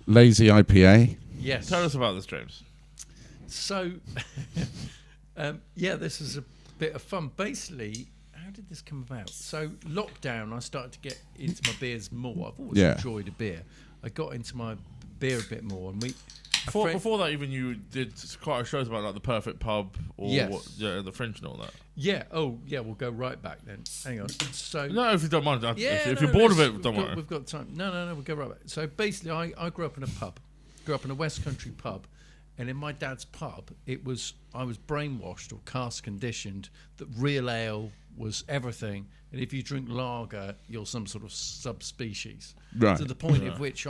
Lazy IPA. Yes. Tell us about this, James. So, this is a bit of fun. Basically, how did this come about? So, lockdown, I started to get into my beers more. I've always enjoyed a beer. I got into my beer a bit more, and Before that, even you did quite a shows about like the perfect pub or the French and all that. Yeah. Oh, yeah. We'll go right back then. Hang on. So no, if you don't mind, if you're bored of it, don't worry. We've got time. No. We'll go right back. So basically, I grew up in a pub. Grew up in a West Country pub, and in my dad's pub, I was brainwashed or caste conditioned that real ale was everything, and if you drink lager, you're some sort of subspecies. Right. To the point of which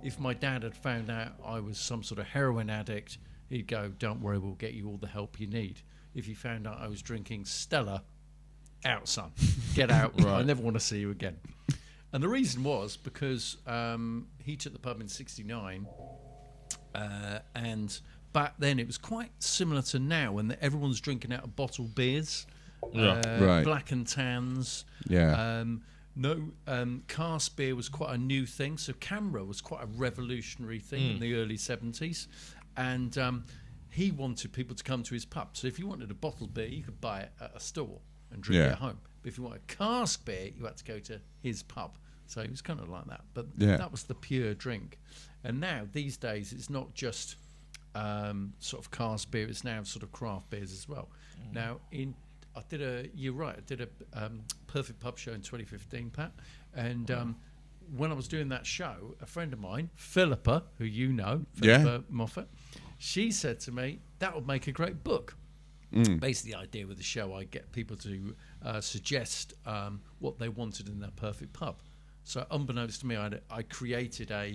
if my dad had found out I was some sort of heroin addict, he'd go, "Don't worry, we'll get you all the help you need." If he found out I was drinking Stella, out, son, get out. I never want to see you again. And the reason was because he took the pub in '69, and back then it was quite similar to now, when everyone's drinking out of bottled beers. Black and tans. Cask beer was quite a new thing. So Canberra was quite a revolutionary thing in the early 70s. And he wanted people to come to his pub. So if you wanted a bottled beer, you could buy it at a store and drink it at home. But if you wanted cask beer, you had to go to his pub. So it was kind of like that. But that was the pure drink. And now, these days, it's not just sort of cask beer. It's now sort of craft beers as well. Now, I did a Perfect Pub show in 2015, Pat, and when I was doing that show, a friend of mine, Philippa, who you know, Philippa Moffat, she said to me, "That would make a great book." Basically, the idea with the show, I get people to suggest what they wanted in their perfect pub. So, unbeknownst to me, I created a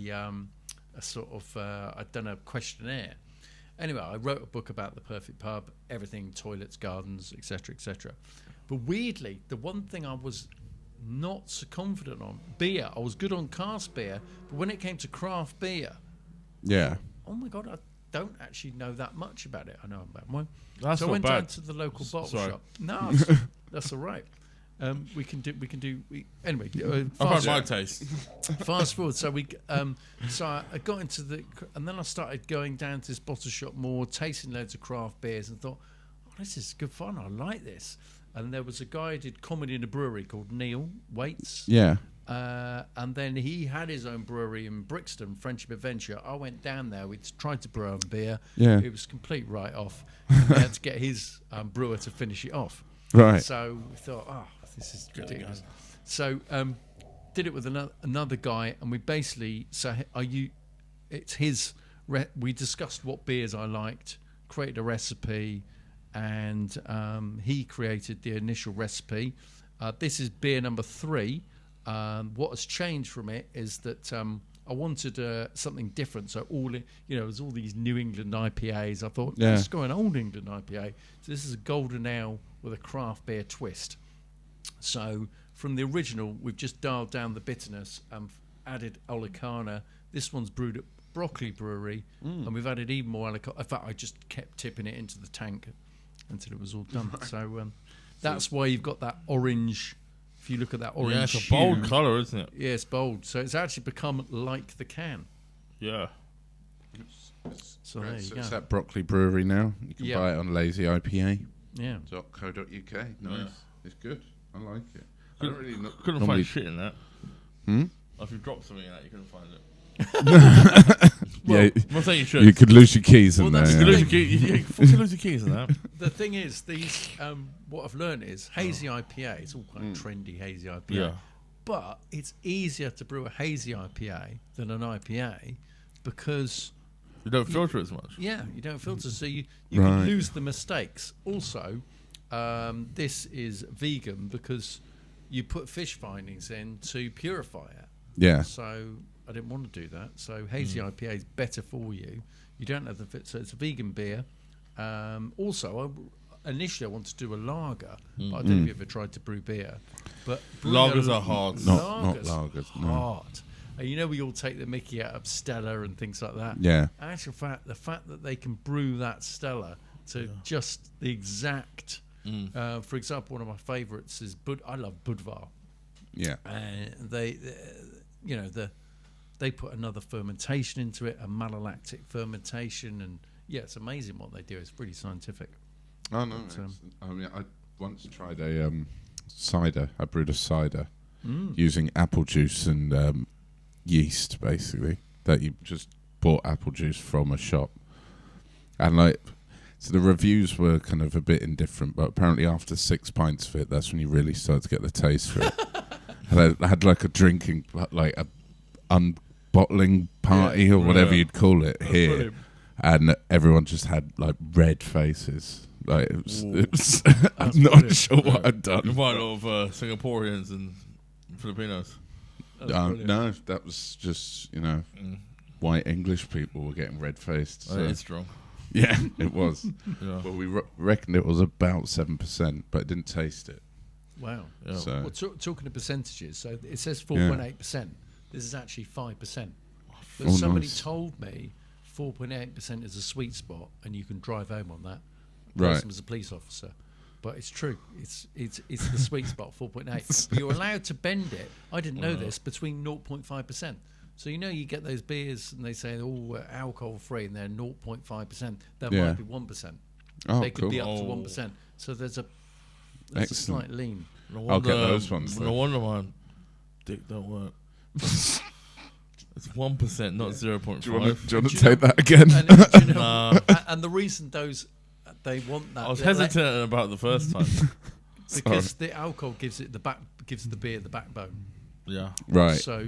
sort of I'd done a questionnaire. Anyway, I wrote a book about the perfect pub, everything, toilets, gardens, etc., etc. But weirdly, the one thing I was not so confident on, beer, I was good on cask beer, but when it came to craft beer, oh my God, I don't actually know that much about it. I know about one. So I went down to the local bottle shop. No, that's all right. Anyway. I've my taste. Fast forward. So I got into and then I started going down to this bottle shop more, tasting loads of craft beers, and thought, "Oh, this is good fun. I like this." And there was a guy who did comedy in a brewery called Neil Waits. Yeah. And then he had his own brewery in Brixton, Friendship Adventure. I went down there. We tried to brew our own beer. Yeah. It was complete write-off. We had to get his brewer to finish it off. Right. So we thought, this is ridiculous. So did it with another guy, and we basically it's his. We discussed what beers I liked, created a recipe, and he created the initial recipe. This is beer number 3. What has changed from it is that I wanted something different. So there's all these New England IPAs. I thought, let's go an Old England IPA. So this is a golden ale with a craft beer twist. So from the original, we've just dialed down the bitterness and added Olicana. This one's brewed at Broccoli Brewery, and we've added even more Olicana. In fact, I just kept tipping it into the tank until it was all done. So that's why you've got that orange. If you look at that orange, it's a bold colour, isn't it? Yeah, it's bold. So it's actually become like the can. Yeah. So there you go. It's at Broccoli Brewery now. You can buy it on Lazy IPA. Yeah. .co.uk. Nice. Yeah. It's good. I like it. Couldn't find shit in that. If you dropped something in that, you couldn't find it. I'm not saying you should. You could lose your keys in there. You could lose your keys. You could lose your keys in that. The thing is, these what I've learned is hazy IPA. It's all quite trendy hazy IPA, but it's easier to brew a hazy IPA than an IPA because you don't filter as much. Yeah, you don't filter, so you can lose the mistakes. Also, this is vegan because you put fish findings in to purify it. Yeah. So I didn't want to do that. So hazy IPA is better for you. You don't have the fit. So it's a vegan beer. Also, initially I wanted to do a lager, but I don't know if you ever tried to brew beer. But lagers are hard. Not lagers. Hard. And we all take the mickey out of Stella and things like that. Yeah. Actual fact, the fact that they can brew that Stella to just the exact. For example, one of my favourites is I love Budvar. Yeah. And they they put another fermentation into it, a malolactic fermentation, and it's amazing what they do. It's pretty scientific. Oh no! I mean, I once tried a cider. I brewed a cider using apple juice and yeast, basically. That you just bought apple juice from a shop, and so the reviews were kind of a bit indifferent. But apparently, after 6 pints of it, that's when you really start to get the taste for it. And I had like a drinking, like a unbottling party or whatever you'd call it here. Brilliant. And everyone just had like red faces. Like it was I'm not sure what I'd done. You find a lot of Singaporeans and Filipinos. No, that was just white English people were getting red faced. So. It's strong. Yeah, it was. Yeah. Well, we reckoned it was about 7%, but it didn't taste it. Wow. Yeah. So, well, talking of percentages, so it says 4.8%. This is actually 5%. But somebody told me 4.8% is a sweet spot, and you can drive home on that. The person was a police officer, but it's true. It's the sweet spot, 4.8. You're allowed to bend it. I didn't know this, between 0.5%. So you get those beers, and they say alcohol free, and they're 0.5%. That might be 1%. Oh, they could be up to 1%. So there's a slight lean. I'll get those ones. No wonder my dick don't work. It's 1%, not 0.5. Do you want to take that again? And the reason they want that. I was hesitant about the first time because the alcohol gives the beer the backbone. Yeah. Right. So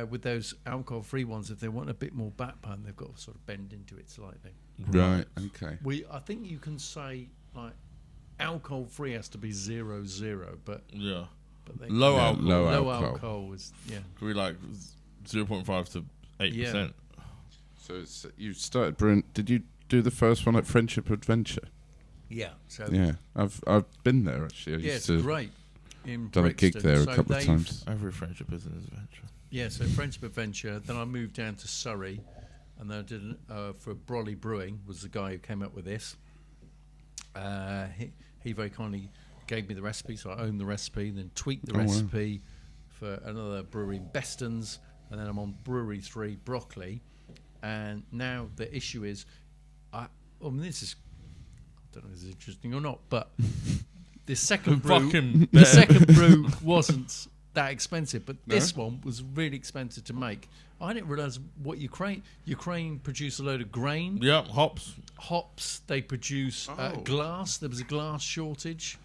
with those alcohol-free ones, if they want a bit more backbone, they've got to sort of bend into it slightly. Right. Okay. I think you can say like alcohol-free has to be 0.0, but low alcohol is Could be like 0.5 to 8%. So you started brewing. Did you do the first one at Friendship Adventure? Yeah. So I've been there actually. It's great. Done a gig there a couple of times. Every friendship is an adventure. Yeah, so Friendship Adventure. Then I moved down to Surrey, and then I did for Brolly Brewing was the guy who came up with this. He very kindly gave me the recipe, so I owned the recipe. Then tweaked the recipe for another brewery in Bestons, and then I'm on Brewery 3 Broccoli. And now the issue is, I don't know if this is interesting or not, but. The second brew wasn't that expensive, but this one was really expensive to make. I didn't realise what Ukraine produce a load of grain. Yeah, hops. They produce glass. There was a glass shortage.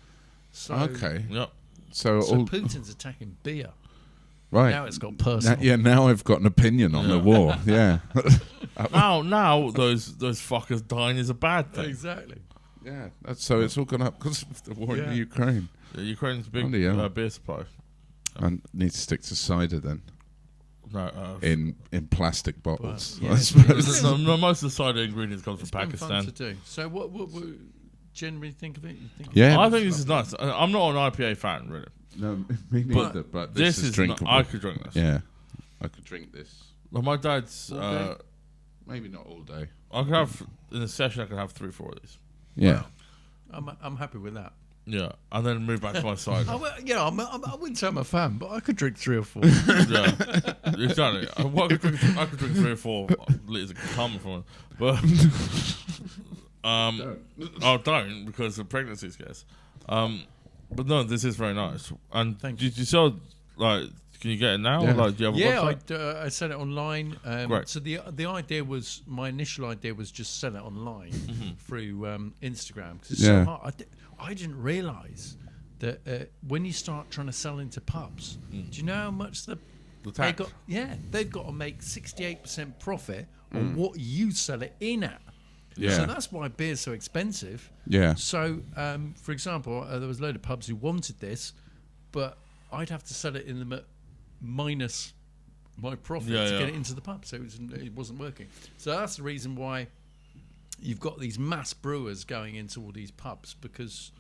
So So Putin's attacking beer. Right. Now it's got personal. Now I've got an opinion on the war. Yeah. now those fuckers dying is a bad thing. Exactly. Yeah, so it's all gone up because of the war in the Ukraine. Yeah, Ukraine's big beer supply. I need to stick to cider then. No, in plastic bottles. I suppose. No, most of the cider ingredients come from Pakistan. Fun to do. So what generally think of it? I think this is nice. I'm not an IPA fan, really. No, me neither. But this is drinkable. I could drink this. Yeah, I could drink this. Well, my dad's maybe not all day. I could have in a session. I could have 3-4 of these. Yeah, I'm happy with that. Yeah, and then move back to my side. I wouldn't say I'm a fan, but I could drink 3 or 4. Yeah, exactly. I could drink 3 or 4 liters of cum from it, but I don't because of pregnancy scares. But no, this is very nice. And did you sell Can you get it now? Yeah, do you have a website? I sell it online. Great. So the idea was, my initial idea was just sell it online through Instagram because it's so hard. I didn't realise that when you start trying to sell into pubs, do you know how much the tax? They've got to make 68% profit on what you sell it in at. Yeah. So that's why beer's so expensive. Yeah. So, for example, there was a load of pubs who wanted this, but I'd have to sell it in them at minus my profit to get it into the pub. So it wasn't working. So that's the reason why you've got these mass brewers going into all these pubs, because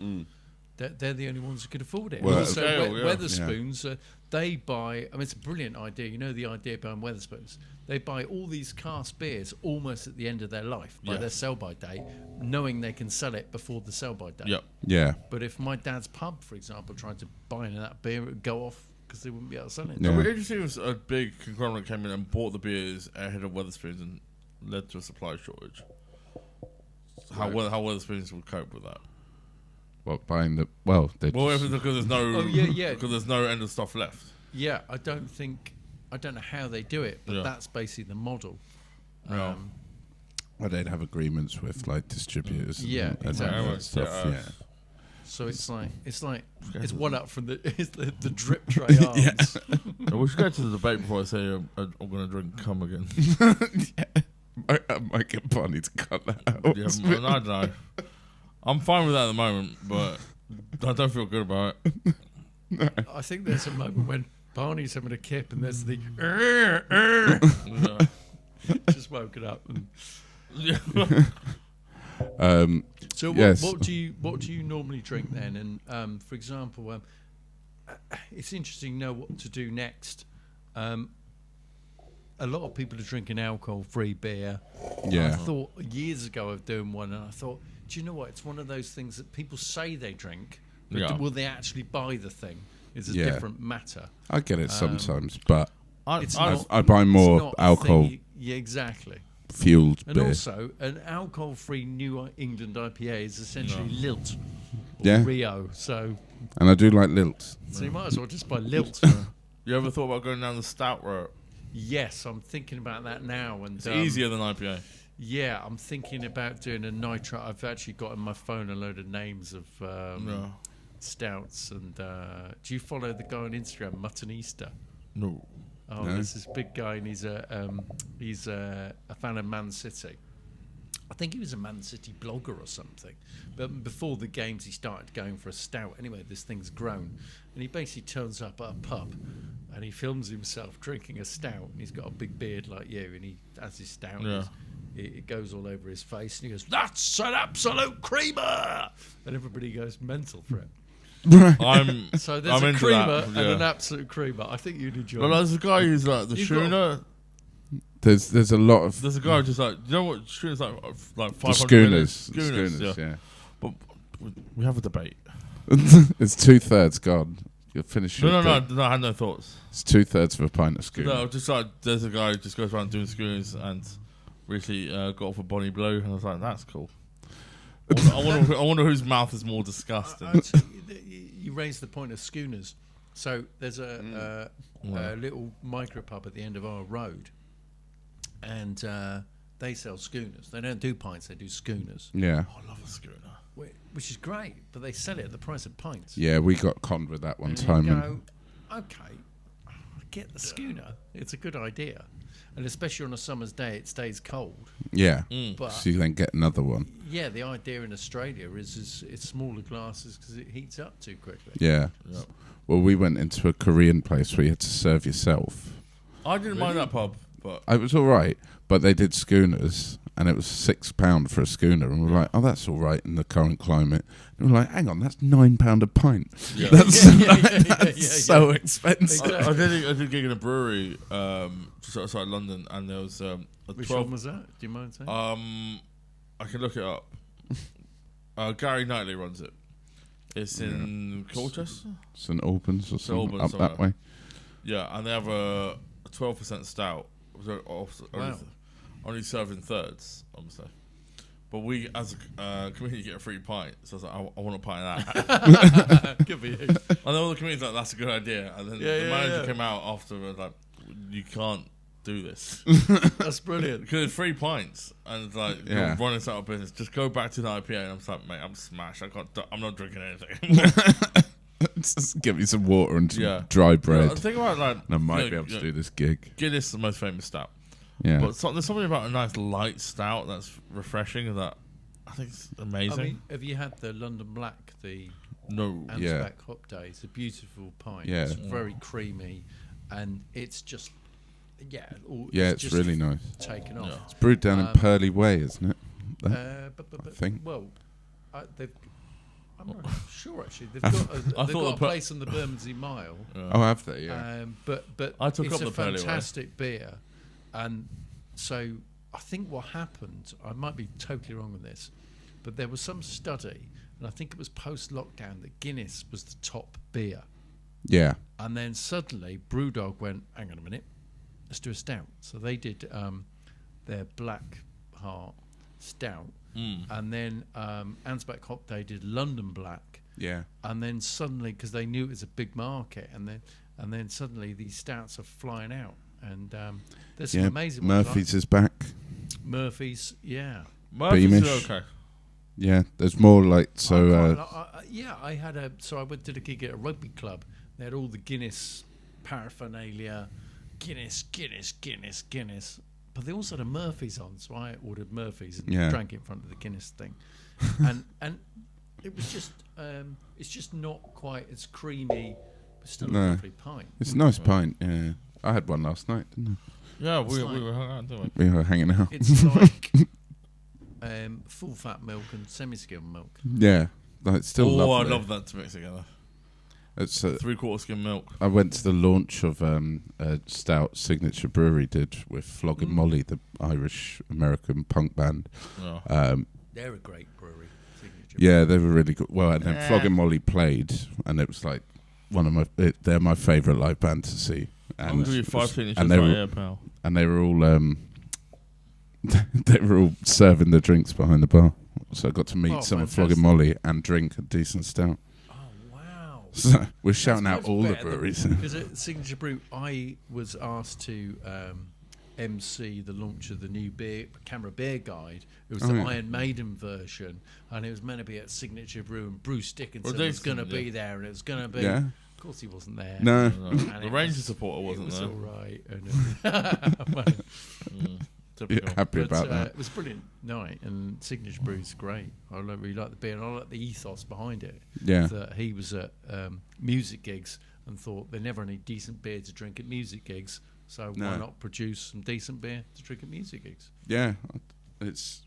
they're the only ones who could afford it. Well, also, Wetherspoons, they buy... I mean, it's a brilliant idea. You know the idea behind Wetherspoons? They buy all these cask beers almost at the end of their life, by their sell-by date, knowing they can sell it before the sell-by date. Yep. Yeah. But if my dad's pub, for example, tried to buy into that beer, it would go off because they wouldn't be able to sell it. Yeah. It would be interesting if a big conglomerate came in and bought the beers ahead of Wetherspoons and led to a supply shortage. How Wetherspoons would cope with that? What, buying the... Well, they Well, because there's no... yeah. Because there's no end of stuff left. Yeah, I don't know how they do it, but that's basically the model. Yeah. Well, they'd have agreements with like distributors. Yeah, and exactly. that stuff. Yeah. So it's one up from the drip tray arms. We should go to the debate before I say I'm going to drink cum again. I might get Barney to cut that out. Yeah, I don't know. I'm fine with that at the moment, but I don't feel good about it. I think there's a moment when Barney's having a kip and there's the just woken up. And so what do you normally drink then? And for example, it's interesting to know what to do next. A lot of people are drinking alcohol-free beer. Yeah. I thought years ago of doing one, and I thought, do you know what? It's one of those things that people say they drink, but will they actually buy the thing? Is a different matter. I get it sometimes, but I buy more alcohol. Yeah, exactly. Fueled and beer. Also, an alcohol-free New England IPA is essentially Lilt or Yeah. Rio. So And I do like Lilt. you might as well just buy Lilt. You ever thought about going down the stout route? Yes, I'm thinking about that now. And It's easier than IPA. Yeah, I'm thinking about doing a nitro. I've actually got in my phone a load of names of stouts. And do you follow the guy on Instagram, Mutton Easter? No. Oh, there's this big guy, and he's a fan of Man City. I think he was a Man City blogger or something. But before the games, he started going for a stout. Anyway, this thing's grown, and he basically turns up at a pub, and he films himself drinking a stout. And he's got a big beard like you, and he has his stout. Yeah. It goes all over his face, and he goes, "That's an absolute creamer!" And everybody goes mental for it. So there's a creamer and an absolute creamer. I think you'd enjoy. Well, there's a guy who's like the schooner. There's a lot of... There's a guy just like, you know what schooners like 500 the schooners. Schooners, yeah. But we have a debate. It's 2/3 gone. You'll finish No, I had no thoughts. It's 2/3 of a pint of schooner. No, just like, there's a guy who just goes around doing schooners and recently got off a Bonnie Blue, and I was like, that's cool. I wonder whose mouth is more disgusting. You raised the point of schooners. So there's a little micropub at the end of our road, and they sell schooners. They don't do pints; they do schooners. Yeah. I love a schooner, which is great, but they sell it at the price of pints. Yeah, we got conned with that one and time. You go, okay, I get the schooner. It's a good idea, and especially on a summer's day, it stays cold. Yeah, but so you then get another one. Yeah, the idea in Australia is it's smaller glasses because it heats up too quickly. Yeah. Yep. Well, we went into a Korean place where you had to serve yourself. I didn't mind that pub, but it was all right. But they did schooners, and it was £6 for a schooner, and we're like, oh, that's all right in the current climate. And we're like, hang on, that's £9 a pint. Yeah. That's so expensive. Exactly. I did a gig in a brewery just outside London, and there was Which one was that? Do you mind saying? I can look it up. Gary Knightley runs it. It's in Colchester? St Albans or something, Albans, up that way. Yeah, and they have a 12% stout. Only serving thirds, obviously. But we, as a community, get a free pint. So I was like, I want a pint of that. Could be. And then all the community's like, that's a good idea. And then the manager came out after and was like, you can't do this. That's brilliant. Because it's 3 pints. And it's like, you're running this out of business. Just go back to the IPA. And I'm like, mate, I'm smashed. I'm not drinking anything. Just give me some water and some dry bread. Think about like, and I might be able to do this gig. Guinness is the most famous stout. Yeah. But there's something about a nice light stout that's refreshing and that I think it's amazing. I mean, have you had the London Black, the Amsback Hop Day? It's a beautiful pint. Yeah. It's very creamy, and it's just it's just really nice. Taken off. It's brewed down in Purley Way, isn't it? I think. Well, I'm not sure actually. They've got a place on the Bermondsey Mile. Oh, have they? Yeah. But I took it's up a the Purley Way. fantastic beer, and so I think what happened, I might be totally wrong on this, but there was some study, and I think it was post-lockdown, that Guinness was the top beer. Yeah. And then suddenly Brewdog went, hang on a minute, let's do a stout. So they did their Black Heart stout. And then Ansbach Hop Day did London Black. Yeah. And then suddenly, because they knew it was a big market, and then suddenly these stouts are flying out. And there's some amazing ones. Murphy's is back. Murphy's, yeah. Murphy's Beamish. is okay. Yeah, there's more like so. I had so I went to the gig at a rugby club. They had all the Guinness paraphernalia, Guinness. But they also had a Murphy's on, so I ordered Murphy's and drank it in front of the Guinness thing. and it was just, it's just not quite as creamy, but still a lovely pint. It's a nice pint. Yeah, I had one last night, didn't I? Yeah, we were hanging out, didn't we? We were hanging out. It's like full fat milk and semi-skimmed milk. Yeah, it's still lovely. I love that to mix together. It's 3/4 skim milk. I went to the launch of a Stout signature brewery did with Flogging Molly, the Irish American punk band. Yeah. They're a great brewery. Signature. Yeah, they were really good. Well, and then Flogging Molly played, and it was like one of they're my favourite live band to see. And I'll give you 5 signatures and they right were, here, pal. And they were all they were all serving the drinks behind the bar, so I got to meet some of Flogging Molly and drink a decent stout. Oh wow! So we're shouting out all the breweries. Because at Signature Brew, I was asked to MC the launch of the new camera beer guide. It was the Iron Maiden version, and it was meant to be at Signature Brew, and Bruce Dickinson was going to be there, and it was going to be. Yeah. Of course, he wasn't there. No. The Ranger supporter wasn't there. It was all right. You're happy about that. It was a brilliant night, and Signature Brew's great. I really like the beer, and I like the ethos behind it. Yeah. That he was at music gigs and thought there never any decent beer to drink at music gigs, so why not produce some decent beer to drink at music gigs? Yeah, it's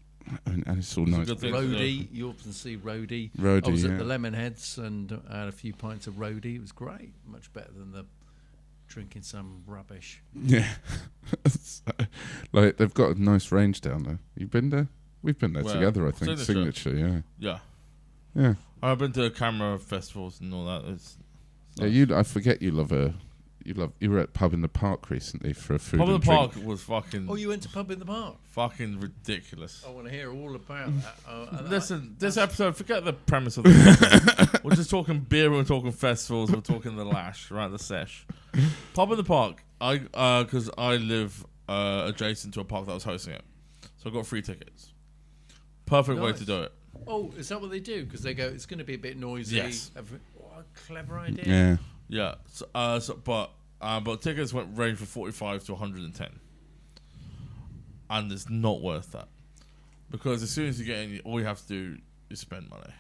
and it's all nice. Roadie, you often see Roadie. I was at the Lemonheads and I had a few pints of Roadie. It was great, much better than the drinking some rubbish. Yeah, like they've got a nice range down there. You've been there? We've been there together, I think. Signature, yeah. I've been to camera festivals and all that. It's nice. I forget you were at Pub in the Park recently for a food. Pub in and the drink. Park was fucking. Oh, you went to Pub in the Park? Fucking ridiculous. I want to hear all about that. Listen, this episode, forget the premise of the we're just talking beer, we're talking festivals, we're talking the lash, right? The sesh. Pub in the Park, because I live adjacent to a park that was hosting it. So I got free tickets. Perfect way to do it. Oh, is that what they do? Because they go, it's going to be a bit noisy. Yes. What a clever idea. Yeah. Yeah. But tickets range from 45 to 110. And it's not worth that. Because as soon as you get in, all you have to do is spend money.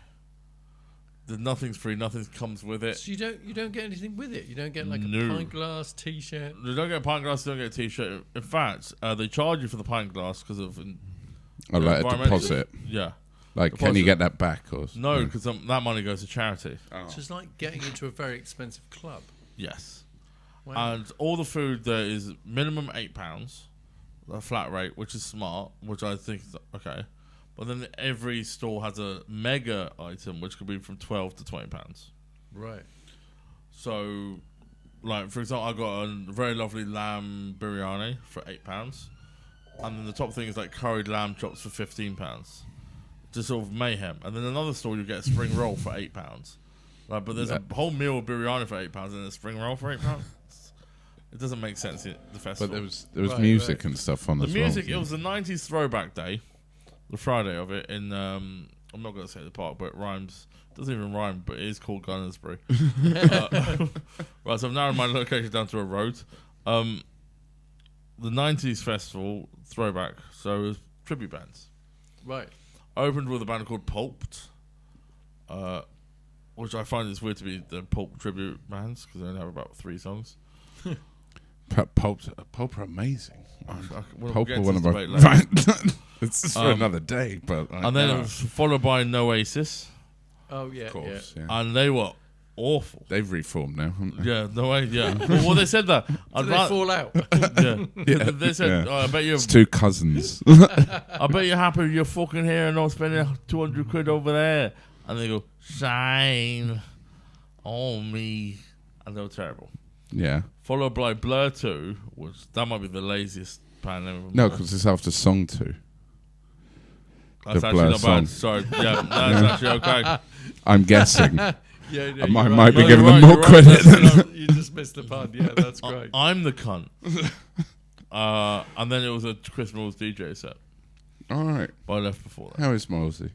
Nothing's free, nothing comes with it. So you don't get anything with it? You don't get like a pint glass, t-shirt? You don't get a pint glass, you don't get a t-shirt. In fact, they charge you for the pint glass because of... like a deposit? Yeah. Like, can you get that back? Or no, because that money goes to charity. Oh. So it's like getting into a very expensive club. Yes. Wow. And all the food there is minimum £8, a flat rate, which is smart, which I think is okay. But then every store has a mega item, which could be from £12 to £20. Right. So, like, for example, I got a very lovely lamb biryani for £8. And then the top thing is like curried lamb chops for £15. Just sort of mayhem. And then another store you get a spring roll for £8. Like, but there's a whole meal of biryani for £8 and a spring roll for £8. It doesn't make sense at the festival. But there was music and stuff on the as music. well. It was the 90s throwback day, the Friday of it in. I'm not going to say the park, but it rhymes. It doesn't even rhyme, but it is called Gunnersbury. Right, so I've narrowed my location down to a road. The 90s festival throwback, so it was tribute bands. Right. Opened with a band called Pulped, which I find is weird to be the Pulp tribute bands because they only have about 3 songs. Pulp are amazing. Pulp are one of my... It's for another day, but... And then it was followed by Noasis. Oh, yeah, of course, yeah. And they were awful. They've reformed now, haven't they? Yeah, no way, yeah. Well, they said that. Did they fall out? Yeah. They said, I bet you... It's 2 cousins. I bet you're happy you're fucking here and not spending 200 quid over there. And they go, shine on me. and they were terrible. Yeah. Followed by Blur 2, which that might be the laziest band name. No, because it's after song 2. That's the actually Blur not song. bad. Sorry, yeah, that's actually okay. I'm guessing. Yeah, no, I you're might be No, giving you're them more right, credit. You just missed the pun. Yeah, that's great. I'm the cunt. And then it was a Chris Mills DJ set. All right. But I left before that. How is Mosley?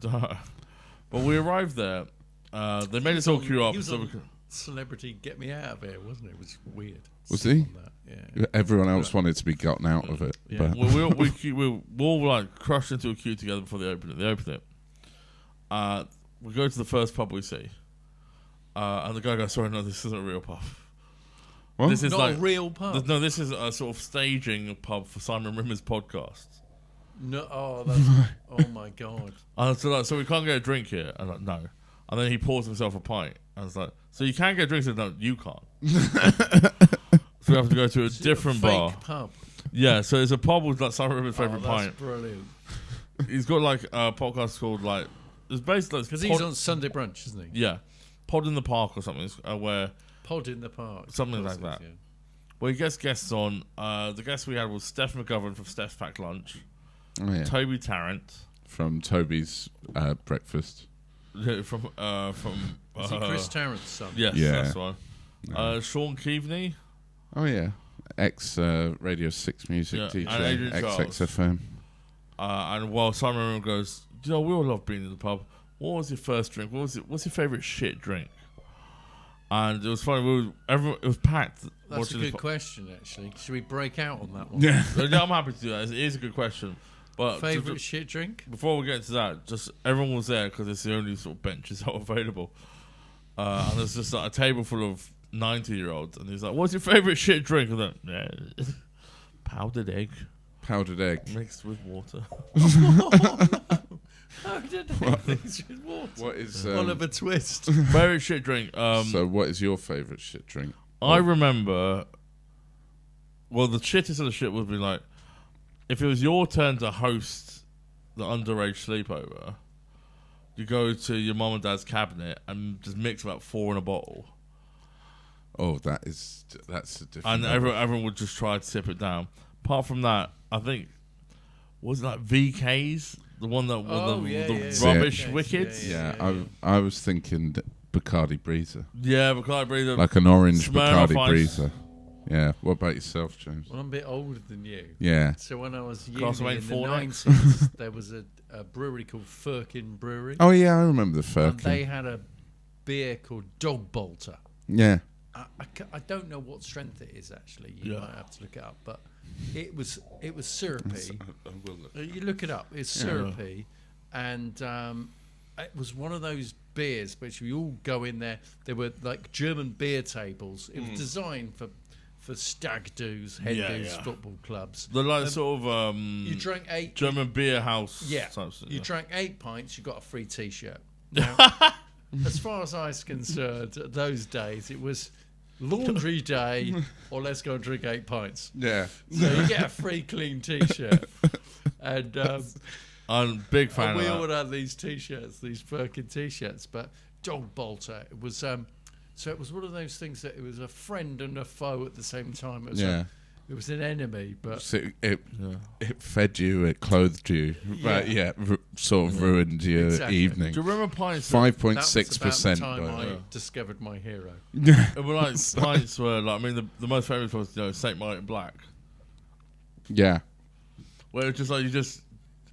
But we arrived there. They made us all queue up. He was So we on could, Celebrity Get Me Out of Here, wasn't it? It was weird. Was he? On that, yeah. Everyone else wanted to be gotten out of it. Yeah. But we all like crushed into a queue together before they opened it. They opened it. We go to the first pub we see. And the guy goes, sorry, no, this isn't a real pub. What? This is Not like a real pub. No, this is a sort of staging pub for Simon Rimmer's podcast. No, oh, that's, oh my god. So we can't get a drink here. I'm like, no. And then he pours himself a pint. I was like, so you can get drinks? No, you can't. So we have to go to a different bar. Fake pub. Yeah, so it's a pub with like Simon Rimmer's favourite That's pint. brilliant. He's got like a podcast called like, it's basically Because he's on Sunday brunch, isn't he? Yeah, Pod in the Park or something, where Pod in the Park. something like that. Yeah. Where he gets guests on. The guest we had was Steph McGovern from Steph's Packed Lunch, oh, yeah. Toby Tarrant From Toby's breakfast. from Is he Chris Tarrant's son? yes, Yeah. that's the one. Sean Keaveney. Oh yeah, ex Radio 6 music Yeah, DJ, and Adrian ex Charles. XFM. And while Simon Rimmer goes, you know, we all love being in the pub. What was your first drink? What's your favourite shit drink? And it was funny. It was packed. That's a good question, actually. Should we break out on that one? Yeah. Yeah, I'm happy to do that. It is a good question. But Favourite shit drink? before we get into that, just everyone was there because it's the only sort of benches that were available. And there's just like a table full of 90-year-olds, and he's like, "What's your favourite shit drink?" And then, powdered egg Powdered egg. mixed with water. Powdered egg mixed with water. What is Oliver Twist. Favorite shit drink. so what is your favourite shit drink? I remember. Well, the shittest of the shit would be like, if it was your turn to host the underage sleepover, you go to your mum and dad's cabinet and just mix about 4 in a bottle, Oh, that's a different. and level. everyone would just try to sip it down. Apart from that, I think was it like VKs, the one that Oh, the yeah, yeah, rubbish yeah. wickets. Yeah, Yeah, I was thinking Bacardi Breezer, Yeah, but can't breathe. like an orange Smirnoff Bacardi Ice. Breezer. Yeah. What about yourself, James? Well, I'm a bit older than you. Yeah. So when I was Glass of uni Wayne in the 4X. 90s, there was a brewery called Firkin Brewery. Oh yeah, I remember the and they Firkin. had a beer called Dog Bolter. Yeah. I don't know what strength it is, actually. You Yeah. might have to look it up. But it was syrupy. I will look. You look it up. It's syrupy. And it was one of those beers which we all go in there. There were like German beer tables. It was designed for stag do's, hen Yeah, do's, yeah. football clubs. The like sort of You drank 8. German beer house. Yeah. type stuff, You yeah. drank 8 pints, you got a free T-shirt. Now, as far as I was concerned, those days it was laundry day or let's go and drink 8 pints. Yeah. So you get a free clean T-shirt. And I'm a big fan we of all that. had these T-shirts, these Firkin T-shirts. But Dog Bolter, it was so it was one of those things that it was a friend and a foe at the same time. It was Yeah. it was an enemy, but So it fed you, it clothed you, but sort of ruined your Exactly. evening. Do you remember pints? 5.6%. That was about the time by I discovered my hero. It were like pints were like, I mean, the most famous was Saint Martin Black, yeah. where it's just like you just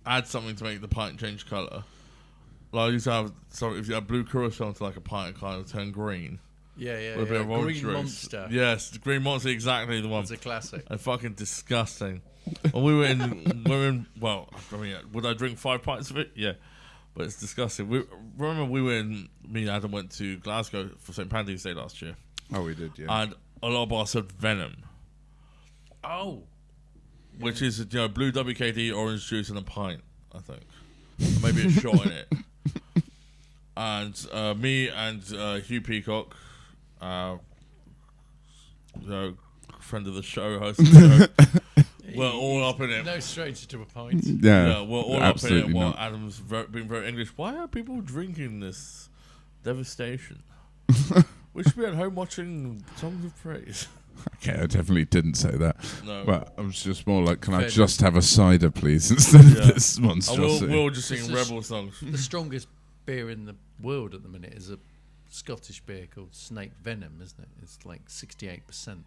add something to make the pint change colour. Like you used to have, if you had blue curacao to like a pint, it kind of turn green. Yeah, With a bit of orange Green juice. Monster. Yes, the Green Monster, exactly the one. It's a classic. And fucking disgusting. When we were in, well, I mean, would I drink 5 pints of it? Yeah. But it's disgusting. Remember me and Adam went to Glasgow for St. Paddy's Day last year. Oh, we did, yeah. And a lot of bars said Venom, Oh, which is, blue WKD, orange juice and a pint, I think. And maybe a shot in it. And me and Hugh Peacock, friend of the show, host of the show, we're all up in it. no stranger to a pint. Yeah, We're all absolutely up in it while not. Adam's being very English. Why are people drinking this devastation? We should be at home watching Songs of Praise. Okay, I definitely didn't say that. No. But I was just more like, can I Fair just have a cider, please, instead of this I monstrosity? will just sing It's rebel songs. The strongest beer in the world at the minute is a Scottish beer called Snake Venom, isn't it? It's like 68%.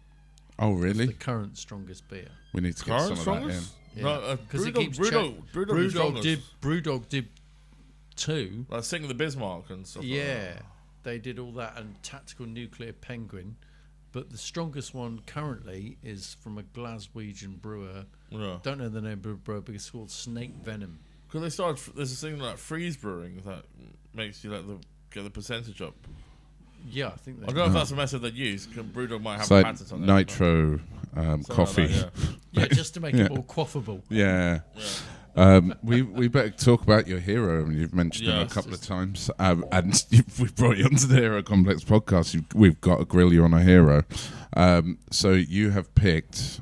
Oh, really? The current strongest beer. We need to get some of that in. Yeah. No, Because it Brewdog, keeps Brewdog, Brewdog did 2. like singing the Bismarck and stuff. Yeah, they did all that, and Tactical Nuclear Penguin. But the strongest one currently is from a Glaswegian brewer. Yeah. Don't know the name of the brewer, but it's called Snake Venom. Because they started. There's this thing like freeze brewing that makes you get the percentage up. Yeah, I think I they don't know if that's a method they use. Brewdog might have It's a like patent on it. nitro coffee. Like that, Yeah, just to make Yeah. it more quaffable. Yeah. yeah. We better talk about your hero, and you've mentioned him a Yes. couple of times. And we brought you onto the Hero Complex podcast. We've got to grill you on a hero. So you have picked,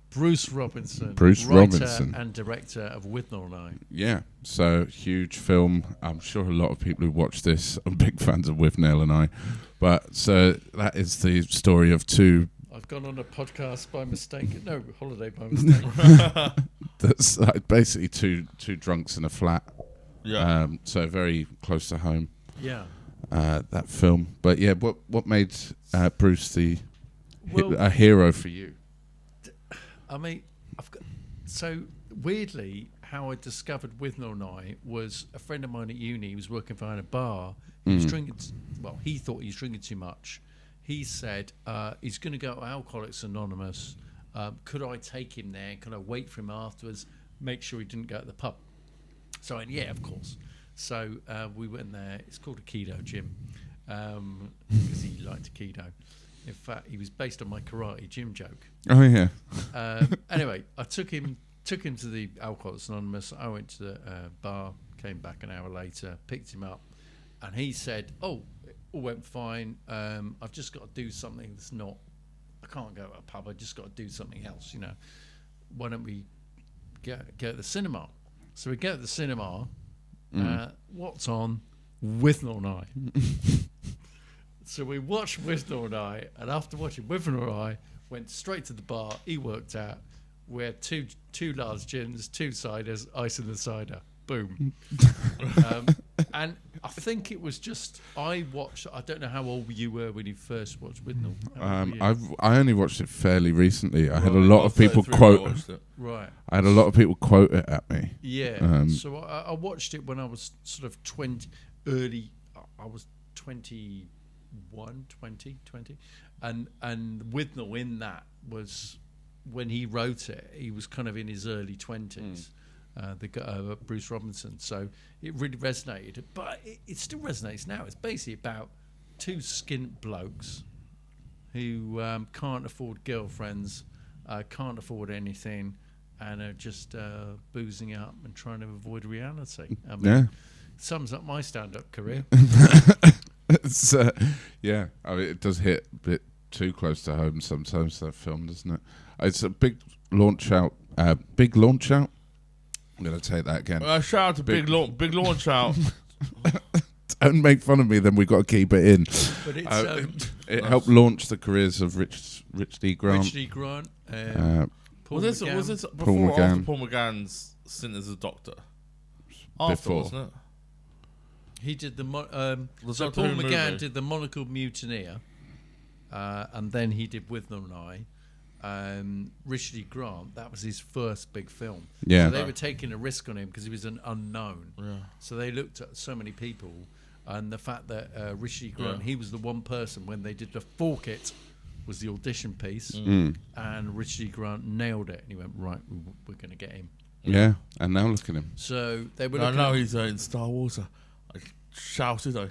Bruce Robinson. Bruce writer Robinson. and director of Withnail and I. yeah. So huge film. I'm sure a lot of people who watch this are big fans of Withnail and I. But so that is the story of two. I've gone on a podcast by mistake. No, holiday by mistake. That's like basically two drunks in a flat. Yeah. So very close to home. Yeah. That film. But yeah, what made Bruce Well, a hero for you? I mean, so weirdly, how I discovered Withnail and I was a friend of mine at uni. He was working behind a bar. He was drinking. Well, he thought he was drinking too much. He said he's going to go to Alcoholics Anonymous. Could I take him there? Could I wait for him afterwards? Make sure he didn't go to the pub. So I went, yeah, of course. So we went there. It's called a keto gym because he liked keto. In fact, he was based on my karate gym joke. Oh yeah. Anyway, I took him to the Alcoholics Anonymous. I went to the bar, came back an hour later, picked him up, and he said, "Oh, it all went fine. I've just got to do something that's not. I can't go to a pub. I just got to do something else. You know, why don't we go to the cinema?" So we go to the cinema. What's on? Withnail and I. So we watched Withnail and I, and after watching Withnail and I, went straight to the bar. He worked out. We had two large gins, 2 ciders, ice in the cider. Boom. And I think it was just I watched. I don't know how old you were when you first watched Withnail. I only watched it fairly recently. I had a lot of people quote. Right. I had a lot of people quote it at me. Yeah. So I watched it when I was sort of 20. I was 20. 20, and Withnail in that was when he wrote it, he was kind of in his early 20s, Bruce Robinson, so it really resonated, but it still resonates now. It's basically about 2 skint blokes who can't afford girlfriends, can't afford anything, and are just boozing up and trying to avoid reality. I mean, sums up my stand-up career. It's, yeah, I mean, it does hit a bit too close to home sometimes, that film, doesn't it? It's a big launch out. I'm going to take that again. Shout out to big launch out. Don't make fun of me, then we've got to keep it in. But it's, it helped launch the careers of Rich D. Grant. Rich D. Grant. Was this before Paul or after McGann. Paul McGann's stint as a doctor? After, Before. wasn't it? He did the Was so that Paul the McGann movie? did the Monocle Mutineer, and then he did Withnail and I. Richard E. Grant, that was his first big film. Yeah. So they were taking a risk on him because he was an unknown. Yeah. So they looked at so many people, and the fact that Richard E. Grant, he was the one person when they did the Fork It, was the audition piece, and Richard E. Grant nailed it, and he went, right, we're going to get him. Yeah, and now look at him. So they were. I looking know at- he's in Star Wars. I shouted, I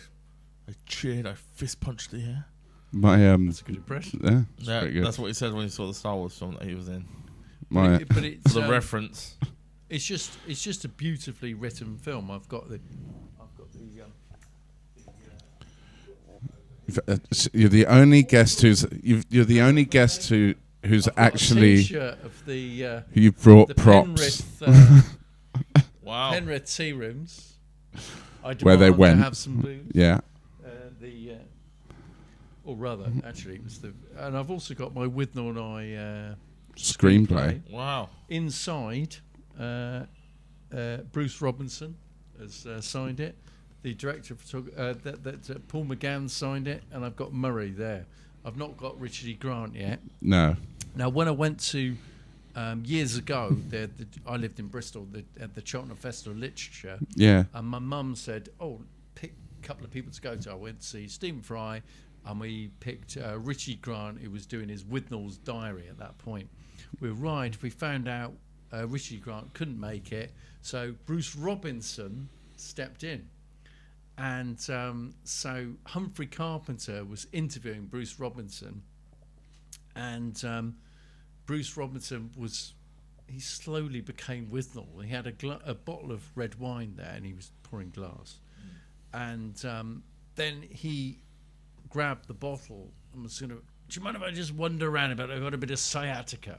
cheered, I fist punched the air. That's a good impression. Yeah, Yeah, pretty good. that's what he said when he saw the Star Wars film that he was in. But it's, For the reference. It's just a beautifully written film. I've got the. You're the only guest you're the only guest who's I've got actually a T-shirt of the you brought the props Penrith, Wow. Penrith tea rooms. I Where they demand to went. have some booze. Yeah. or rather, actually, it was and I've also got my Withnail and I Screenplay. Wow. Inside, Bruce Robinson has signed it. The director of photography, Paul McGann signed it, and I've got Murray there. I've not got Richard E. Grant yet. No. Now, when I went to years ago, I lived in Bristol at the Cheltenham Festival of Literature. Yeah. And my mum said, "Oh, pick a couple of people to go to." I went to see Stephen Fry, and we picked Richie Grant, who was doing his Withnail's Diary at that point. We arrived. We found out Richie Grant couldn't make it, so Bruce Robinson stepped in. And so Humphrey Carpenter was interviewing Bruce Robinson, and Bruce Robinson he slowly became Withnail. He had a bottle of red wine there, and he was pouring glass. And then he grabbed the bottle and was going to, "Do you mind if I just wander around a bit? I've got a bit of sciatica."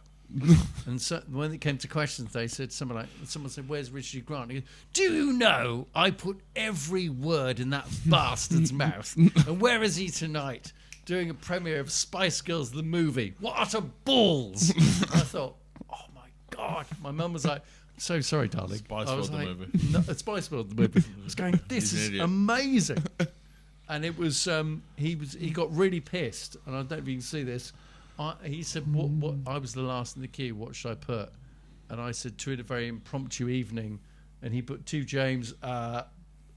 And so when it came to questions, someone said, "Where's Richard Grant?" He goes, "Do you know I put every word in that bastard's mouth? And where is he tonight? Doing a premiere of Spice Girls the movie. What a balls!" I thought, "Oh my God!" My mum was like, "So sorry, darling." Spice I was Girls the like, movie. No, Spice Girls the movie. I was going, "This He's an is idiot. amazing." And it was he got really pissed, and I don't know if you can see this. He said, "What? I was the last in the queue. What should I put?" And I said, "To it a very impromptu evening," and he put to James,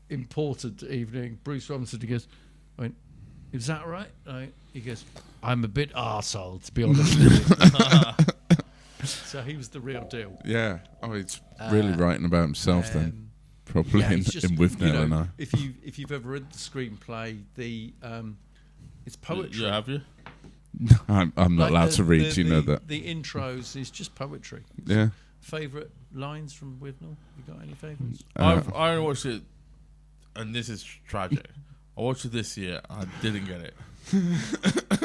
"Important evening." Bruce Robinson. He goes, I went, "Is that right?" He goes, "I'm a bit arsehole, to be honest with you." So he was the real deal. Yeah. Oh, he's really writing about himself then. Probably Yeah, in it's just, Withnail and I. If you've ever read the screenplay, it's poetry. Yeah, have you? I'm not Like allowed to read, you know that. The intros is just poetry. Yeah. Favourite lines from Withnail? You got any favourites? I watched it, and this is tragic. I watched it this year. I didn't get it.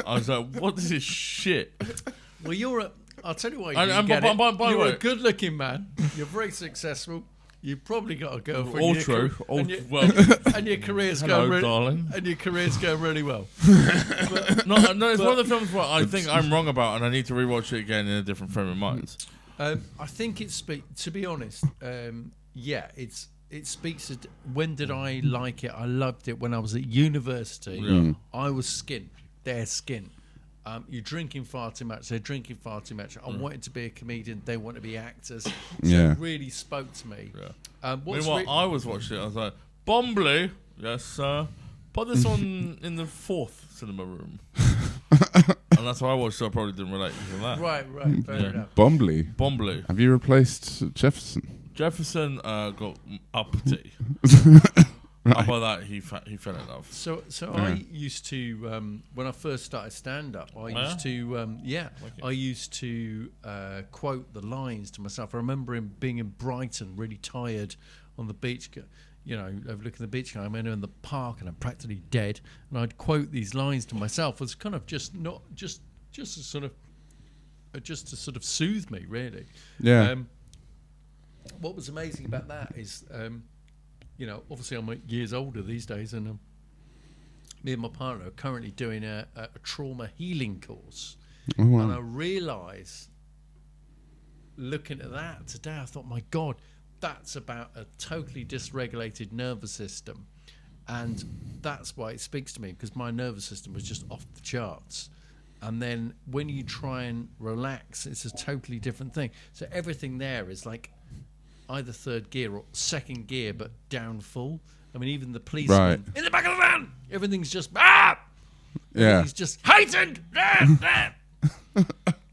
I was like, "What is this shit?" Well, I'll tell you why you And- didn't and get by- it. by the You're way- a good-looking man. You're very successful. You've probably got a girlfriend. All Your true. car- All and, your, well. and your career's Hello, going really, darling. and your career's going really well. No, it's one of the films where I think I'm wrong about, and I need to rewatch it again in a different frame of mind. I think to be honest, it speaks to when did I like it? I loved it when I was at university. Yeah. I was skint. They're skint. You're drinking far too much. They're drinking far too much. I wanted to be a comedian. They want to be actors. So it really spoke to me. Yeah. Meanwhile, I was watching it. I was like, "Bombly, yes, sir. Put this on in the 4th cinema room." And that's why I watched. So I probably didn't relate to that. Right. Fair enough. Bombly. Have you replaced Jefferson? Jefferson got uppity. Right. After that, he fell in love. So I used to when I first started stand up, I used to quote the lines to myself. I remember him being in Brighton, really tired on the beach, overlooking the beach. I went in the park and I'm practically dead, and I'd quote these lines to myself. It was kind of just to sort of soothe me, really. Yeah. What was amazing about that is. Obviously I'm years older these days, and me and my partner are currently doing a trauma healing course. Oh, wow. And I realise, looking at that today, I thought, my God, that's about a totally dysregulated nervous system. And that's why it speaks to me, because my nervous system was just off the charts. And then when you try and relax, it's a totally different thing. So everything there is like either third gear or second gear, but down full. I mean, even the policeman in the back of the van, everything's just everything's just heightened.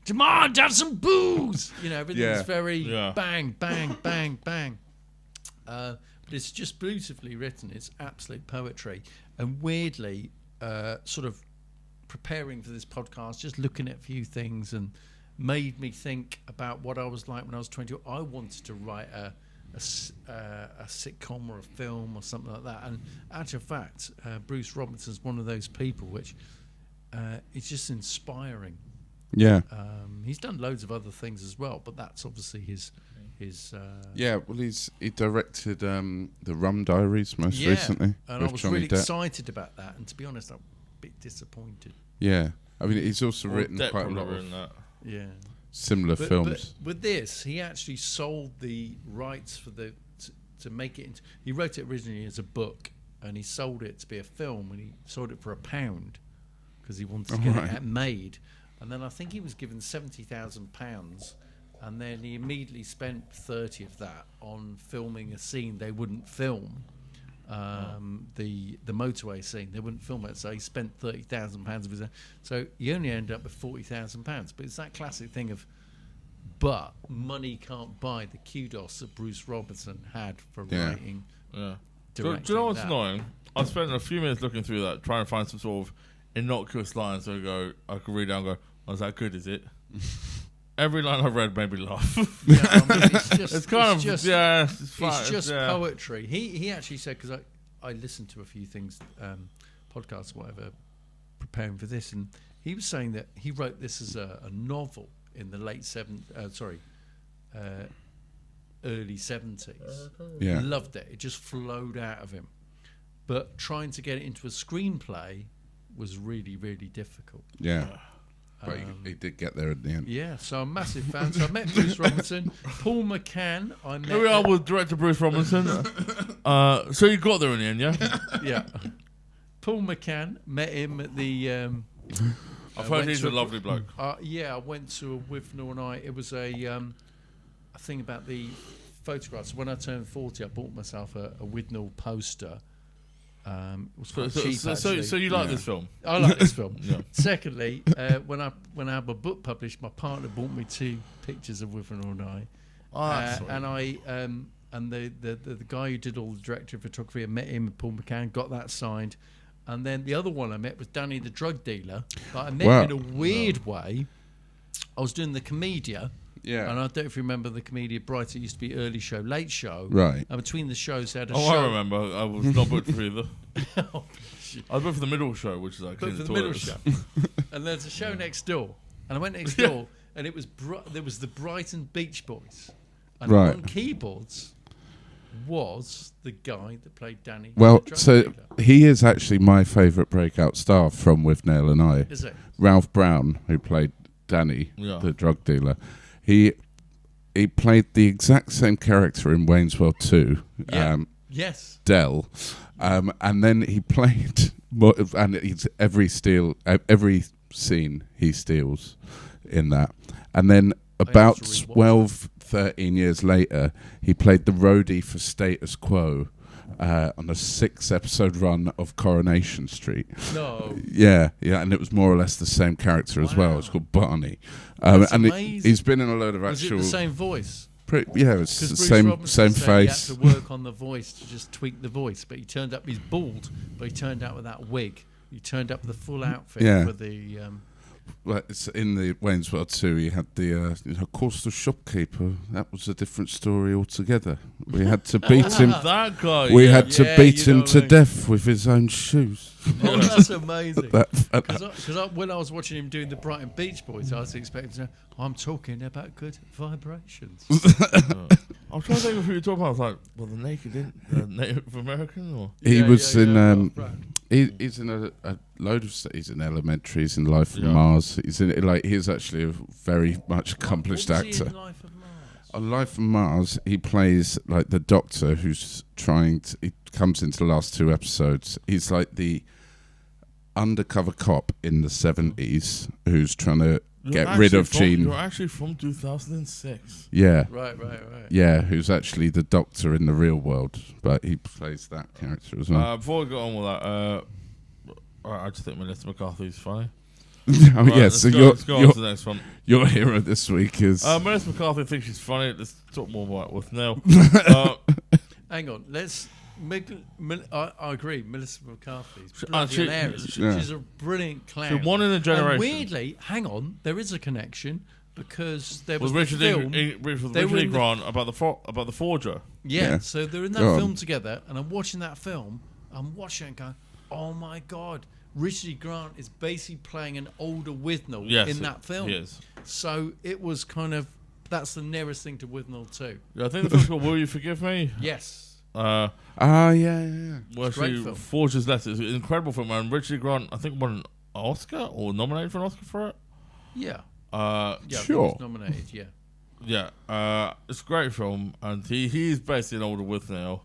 Demand, have some booze. Everything's very bang, bang, bang, bang. But it's just beautifully written. It's absolute poetry. And weirdly, sort of preparing for this podcast, just looking at a few things and made me think about what I was like when I was 20. I wanted to write a sitcom or a film or something like that. And actual fact, Bruce Robinson's one of those people which it's just inspiring. Yeah. He's done loads of other things as well, but that's obviously his. Yeah, well, he directed the Rum Diaries most recently. And I was really excited about that. And to be honest, I'm a bit disappointed. Yeah. I mean, he's also Or written Depp quite a probably lot of written that. Yeah. similar films. But with this, he actually sold the rights for to make it into. He wrote it originally as a book, and he sold it to be a film, and he sold it for £1 because he wanted to get it made. And then I think he was given £70,000, and then he immediately spent 30 of that on filming a scene they wouldn't film. The motorway scene, they wouldn't film it, so he spent £30,000 of his own. So he only ended up with £40,000. But it's that classic thing of, but money can't buy the kudos that Bruce Robertson had for writing. Yeah. Do you know what's annoying? I spent a few minutes looking through that, trying to find some sort of innocuous lines so I could read down and go, "Oh, is that good? Is it?" Every line I read made me laugh. Yeah, I mean, it's just poetry. He actually said, because I listened to a few things, podcasts, whatever, preparing for this, and he was saying that he wrote this as a novel in the early 70s. Yeah. Loved it. It just flowed out of him. But trying to get it into a screenplay was really, really difficult. Yeah. But he did get there at the end. Yeah, so I'm a massive fan. So I met Bruce Robinson. Paul McCann, I met... Here we are with director Bruce Robinson. So you got there in the end, yeah? Yeah. Paul McCann, met him at the... I've heard he's a lovely bloke. Yeah, I went to a Withnail and I. It was a thing about the photographs. When I turned 40, I bought myself a Withnail poster. It was quite cheap, so you like this film? I like this film. Yeah. Secondly, when I had my book published, my partner bought me 2 pictures of Withnail and I. And I and the guy who did all the director of photography, I met him, Paul McCann, got that signed. And then the other one I met was Danny the drug dealer. But I met him in a weird way. I was doing the Comedia. Yeah. And I don't know if you remember the Comedia Brighton. It used to be early show, late show. Right. And between the shows, they had a show. I remember. I was not booked for either. I was booked for the middle show, which is like for the middle show. And there's a show next door. And I went next door, and it was there was the Brighton Beach Boys. And on keyboards was the guy that played Danny. Well, so he is actually my favourite breakout star from Withnail and I. Is it? Ralph Brown, who played Danny, the drug dealer. He played the exact same character in Wayne's World 2. Yes. Dell. And then he played, and it's every scene he steals in that. And then about 12, 13 years later, he played the roadie for Status Quo on a 6-episode run of Coronation Street. No. Yeah, and it was more or less the same character as well. It's called Barney. And he's been in a load of actual... Was it the same voice? It's the same face. He had to work on the voice to just tweak the voice, but he turned up, he's bald, but he turned out with that wig. He turned up with the full outfit for the... Well, it's in the Wayne's World 2, he had the, of course, the shopkeeper. That was a different story altogether. We had to beat him. That guy. We had to beat him to death with his own shoes. Oh, that's amazing. Because when I was watching him doing the Brighton Beach Boys, I was expecting to know, I'm talking about good vibrations. I was trying to think of who you're talking about. I was like, well, the Native American? Or? He was in... He's in a load of... He's in Elementary, he's in Life from Mars. He's actually a very much accomplished actor. In Life of Mars? On Life from Mars, he plays like the doctor who's trying to... He comes into the last 2 episodes. He's like the undercover cop in the 70s who's trying to get rid of Gene. You're actually from 2006. Yeah. Right. Yeah, who's actually the doctor in the real world, but he plays that character as well. Before we go on with that, I just think Melissa McCarthy's funny. So let's go on to the next one. Your hero this week is... Melissa McCarthy thinks she's funny. Let's talk more about Withnail. Hang on, I agree. Melissa McCarthy's hilarious. She's a brilliant clown. She's one in a generation. And weirdly, hang on, there is a connection because there was Richard E. Grant about the forger. Yeah, so they're in that film together, and I'm watching that film. I'm watching it going, oh my god, Richard E. Grant is basically playing an older Withnail in that film. Yes. So it was kind of, that's the nearest thing to Withnail 2. Yeah, I think the film's called Will You Forgive Me? Yes. Yeah. Where she forges letters. It's an incredible film, and Richard E. Grant, I think, won an Oscar or nominated for an Oscar for it. Yeah. Yeah, He sure. was nominated. Yeah. Yeah, it's a great film, and he's basically an older Withnail.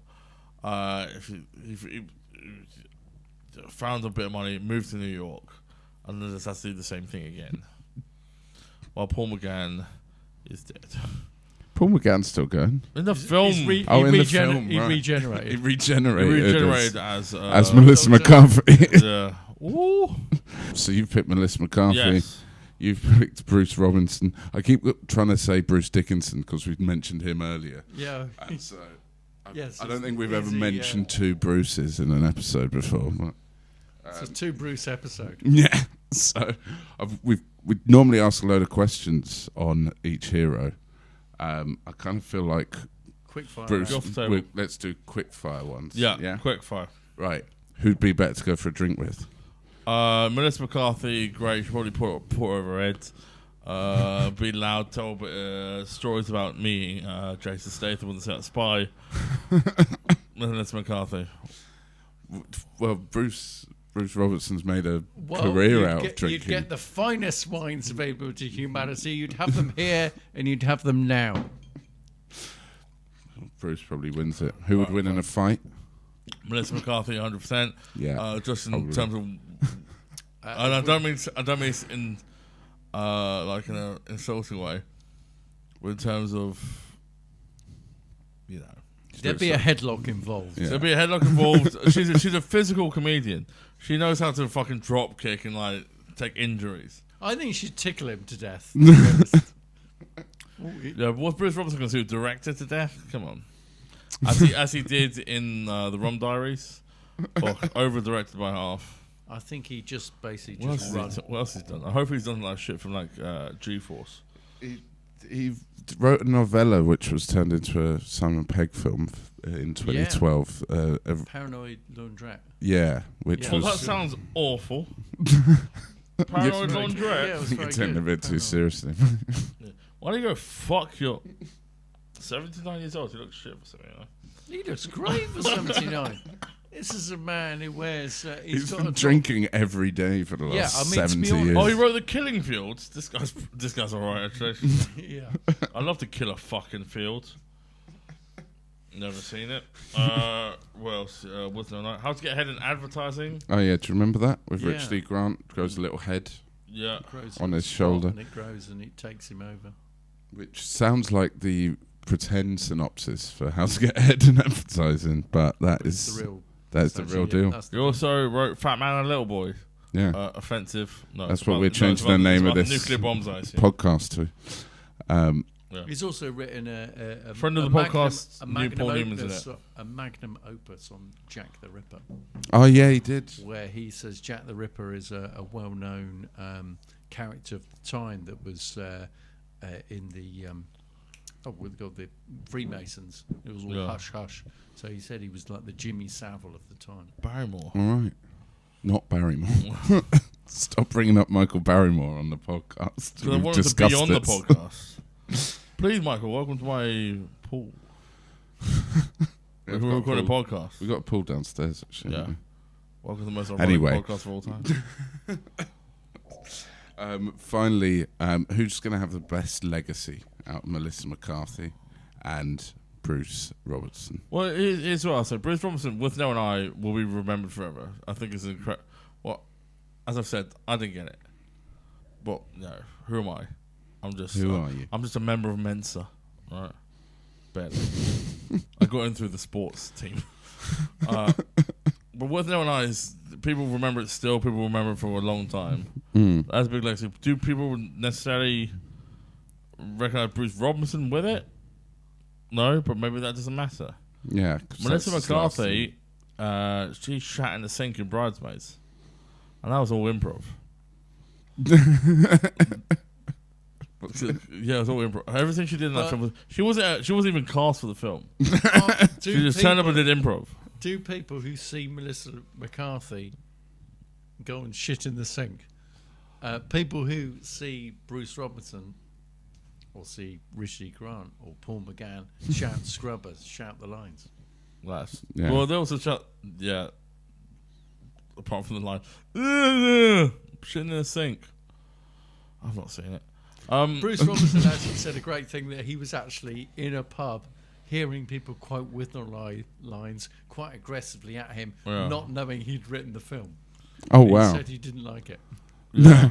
He found a bit of money, moved to New York, and then just has to do the same thing again. While Paul McGann is dead. Paul McGann's still going. In the film, in the film, he right. regenerated. He regenerated as Melissa McCarthy. Yeah. Ooh. So you've picked Melissa McCarthy. Yes. You've picked Bruce Robinson. I keep trying to say Bruce Dickinson because we've mentioned him earlier. Yeah. And so Yes, I don't think we've is ever he, mentioned two Bruces in an episode before. But, it's a two Bruce episode. yeah. So we normally ask a load of questions on each hero. I kind of feel like Quick fire. Bruce. round. Let's do quick fire ones. Yeah. Quick fire. Right. Who'd be better to go for a drink with? Melissa McCarthy, great. She probably put over her head. Be loud, tell a bit stories about me, Jason Statham, and the spy. Melissa McCarthy. Well, Bruce Robertson's made a career out of drinking. You'd get the finest wines available to humanity. You'd have them here, and you'd have them now. Bruce probably wins it. Who would win in a fight? Melissa McCarthy, 100%. Yeah. Just in probably. terms of, and I don't mean it in like in an insulting way, but in terms of, you know, there'd be a headlock involved. Yeah. There'd be a headlock involved. she's a physical comedian. She knows how to fucking drop kick and like take injuries. I think she'd tickle him to death. Yeah, what's Bruce Robinson going to do? Direct her to death? Come on. As he did in the Rum Diaries, or over directed by half. I think he just basically What just else, run. what else he's done? I hope he's done like shit from like G-Force. He wrote a novella which was turned into a Simon Pegg film in 2012. Paranoid Laundrette. Yeah, which Yeah. Well, was. that sounds awful. Paranoid Laundrette. Yeah, it was I think very it's taken a good. bit too Paranoid. seriously. Why don't you go fuck your 79 years old? You look shit for 79. He looks great for 79. This is a man who wears. He's got been a drinking every day for the last Yeah, I mean, to be 70 honest- years. Oh, he wrote The Killing Fields. This guy's alright actually. Yeah. I love to kill a fucking field. Never seen it. What else? Withnail and I. How to Get Ahead in Advertising. Oh yeah, do you remember that with Yeah. Richard E. Grant? Grows a little head, Yeah. Grows On in his spot shoulder. And it grows and it takes him over. which sounds like the pretend synopsis for How to Get Ahead in Advertising, but that It's is the real. that's the real deal. That's the You also wrote Fat Man and Little Boy. Yeah, Offensive. No, That's it's what about- we're no, it's changing about- the name it's of about this nuclear bombs, I assume. podcast to. He's also written a Friend of the podcast, New Paul Newman's in it. a magnum opus on Jack the Ripper, Oh yeah, he did. where he says Jack the Ripper is a well-known character of the time that was in the the Freemasons. It was all Yeah. hush hush. So he said he was like the Jimmy Savile of the time. Barrymore. All right, not Barrymore. Stop bringing up Michael Barrymore on the podcast. Because I We've wanted to be discussed on the this. podcast. Please, Michael, welcome to my pool. We're recording a podcast. We got a pool downstairs, actually. Yeah. haven't Welcome to the most Anyway. ironic podcast of all time. we? Finally, who's going to have the best legacy out of Melissa McCarthy and Bruce Robertson? Well, here's what I said. Bruce Robinson, Withnail and I will be remembered forever. I think it's incredible. Well, as I've said, I didn't get it. But, no, who am I? I'm just... Who are you? I'm just a member of Mensa. Right? Barely. I got in through the sports team. But Withnail and I is... People remember it still. People remember it for a long time. That's a big legacy. Do people necessarily recognize Bruce Robinson with it? No, but maybe that doesn't matter. Yeah. 'cause Melissa that's the last McCarthy, she shat in the sink in Bridesmaids. And that was all improv. Yeah, it was all improv. Everything she did in that film was... She wasn't even cast for the film. She just turned up and did improv. Do people who see Melissa McCarthy go and shit in the sink? People who see Bruce Robinson or see Richard Grant or Paul McGann shout Scrubbers, shout the lines. That's, Yeah. Well, there was a shot... Yeah. Apart from the line... Shit in the sink. I've not seen it. Bruce Robinson actually said a great thing that he was actually in a pub hearing people quote Withnail I lines quite aggressively at him, not knowing he'd written the film. Oh, He wow. said he didn't like it. Yeah.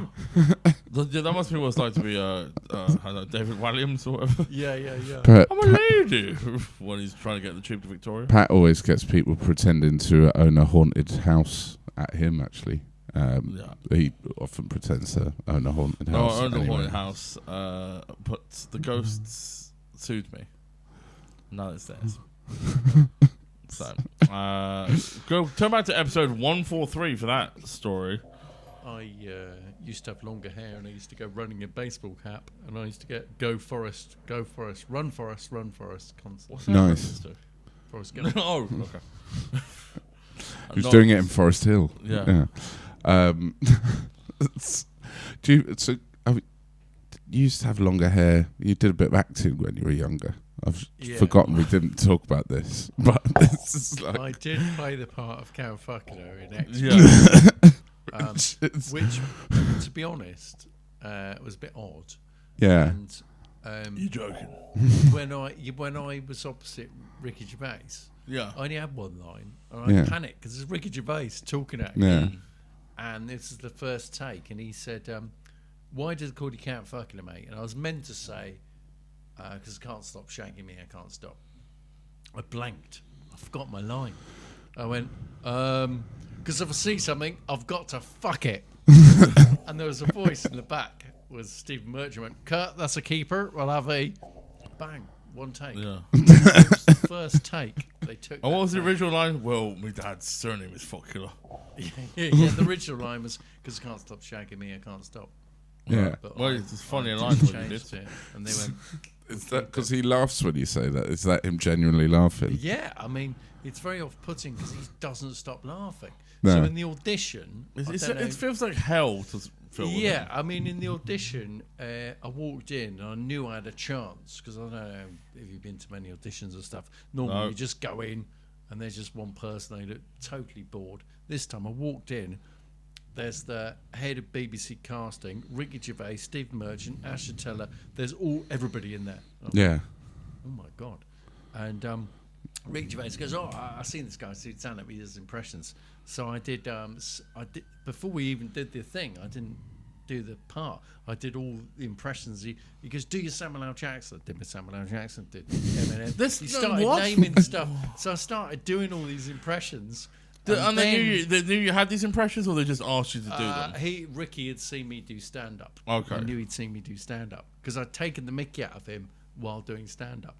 That must be what it's like to be I don't know, David Williams or whatever. Yeah. But I'm a lady when he's trying to get the tube to Victoria. Pat always gets people pretending to own a haunted house at him, actually. He often pretends to own a haunted house. I own a haunted house, but the ghosts sued me. Now it's theirs. So, turn back to episode 143 for that story. I used to have longer hair, and I used to go running in baseball cap, and I used to get go Forest, run Forest, run Forest constantly. Nice. Forest Gump. Oh, okay. He was doing it in Forest Hill. Yeah. You used to have longer hair. You did a bit of acting when you were younger. I've forgotten we didn't talk about this, but this is like I did play the part of Count Fuckler in X. Which, to be honest, was a bit odd. Yeah. And you joking? when I was opposite Ricky Gervais, Yeah. I only had one line, and I panicked because it's Ricky Gervais talking at me. And this is the first take, and he said, "Why does it call you Count Fuckler, mate?" And I was meant to say, "Because I can't stop shagging me, I can't stop." I blanked. I forgot my line. I went, because if I see something, I've got to fuck it. And there was a voice in the back, was Stephen Merchant, went, "Kurt, that's a keeper. We'll have a bang, one take." Yeah. It was the first take they took. And what was the original line? Well, my dad's surname is Fuckula. Yeah, the original line was, "Because I can't stop shagging me, I can't stop." Yeah. But Well, I- it's funny I line what you changed did. it, and they went, Is that because he laughs when you say that? Is that him genuinely laughing? yeah, I mean, it's very off-putting because he doesn't stop laughing. No. So in the audition, It feels like hell to film. yeah, I mean, in the audition, I walked in and I knew I had a chance because I don't know if you've been to many auditions or stuff. Normally, you just go in and there's just one person. They look totally bored. This time, I walked in. There's the head of BBC casting, Ricky Gervais, Stephen Merchant, Asher Teller. There's everybody in there. Yeah. Oh my god! And Ricky Gervais goes, "Oh, I've seen this guy. See stand up. He does impressions." So I did. I did before we even did the thing. I didn't do the part. I did all the impressions. He goes, "Do your Samuel L. Jackson." I did my Samuel L. Jackson. Did Eminem. He started naming stuff. So I started doing all these impressions. And they knew you had these impressions, or they just asked you to do them? Ricky had seen me do stand up. Okay. He knew he'd seen me do stand up because I'd taken the mickey out of him while doing stand up.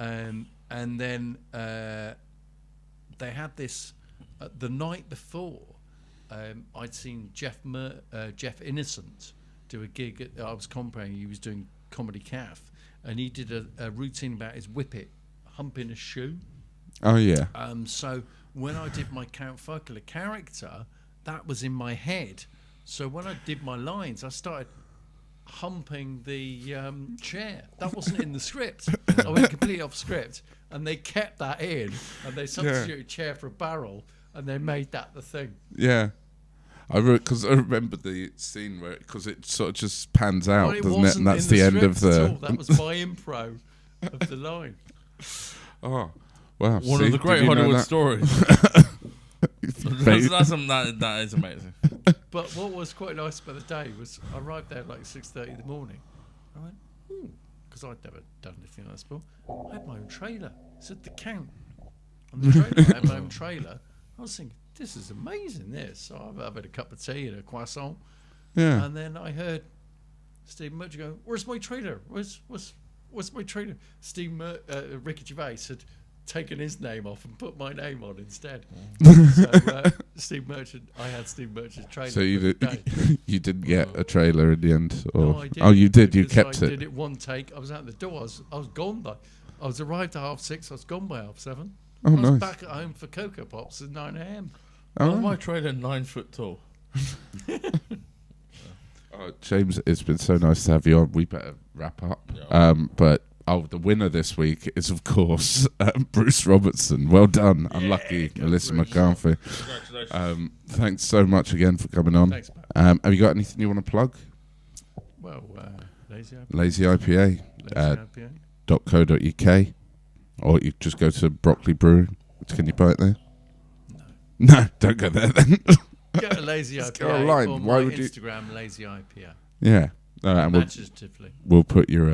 And then they had this the night before. I'd seen Jeff Innocent do a gig. I was comparing. He was doing Comedy Calf, and he did a routine about his whippet humping a shoe. Oh yeah. So when I did my Count Fuckler character, that was in my head. So when I did my lines, I started humping the chair. That wasn't in the script. I went completely off script, and they kept that in, and they substituted chair for a barrel, and they made that the thing. Yeah. Because I remember the scene where because it sort of just pans out, Well, it doesn't it? wasn't And that's in the end of script at the. all. That was my improv of the line. Oh, wow! One of the great Hollywood stories. That is amazing. But what was quite nice about the day was I arrived there at like 6:30 in the morning. I went, because I'd never done anything like this before. I had my own trailer. It said The Count. On the trailer, I had my own trailer. I was thinking, this is amazing, this. So I've had a cup of tea and a croissant. Yeah. And then I heard Stephen Merchant go, "Where's my trailer? Where's my trailer?" Ricky Gervais had taken his name off and put my name on instead. So Steve Merchant, I had Steve Merchant's trailer. So you didn't get a trailer in the end, or no, I didn't, oh, you did. You kept I it. did it one take. I was out the door. I was gone by. I was arrived at 6:30. I was gone by 7:30. Oh, I was nice. back at home for Cocoa Pops at 9 a.m. Oh, My trailer 9 foot tall. James, it's been so nice to have you on. We better wrap up. Yeah. But the winner this week is, of course, Bruce Robertson. Well done. Unlucky, Melissa McCarthy. Congratulations. Thanks so much again for coming on. Thanks, Pat. Have you got anything you want to plug? Well, Lazy IPA. Lazy IPA. Lazy IPA. .co.uk, or you just go to Broccoli Brewery. Can you buy it there? No, don't go there then. Go to Lazy IPA go online. or Why my would you- Instagram, Lazy IPA. Yeah. And Imaginatively. we'll put your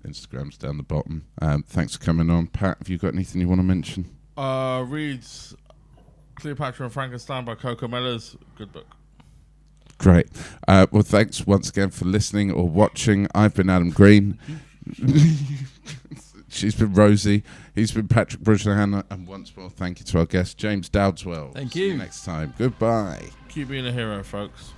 Instagrams down the bottom. Thanks for coming on. Pat, have you got anything you want to mention? Reads Cleopatra and Frankenstein by Coco Mellors. Good book. Great. Well, thanks once again for listening or watching. I've been Adam Green. She's been Rosie. He's been Patrick Brujana. And once more, thank you to our guest, James Dowdeswell. Thank See you you. next time. Goodbye. Keep being a hero, folks.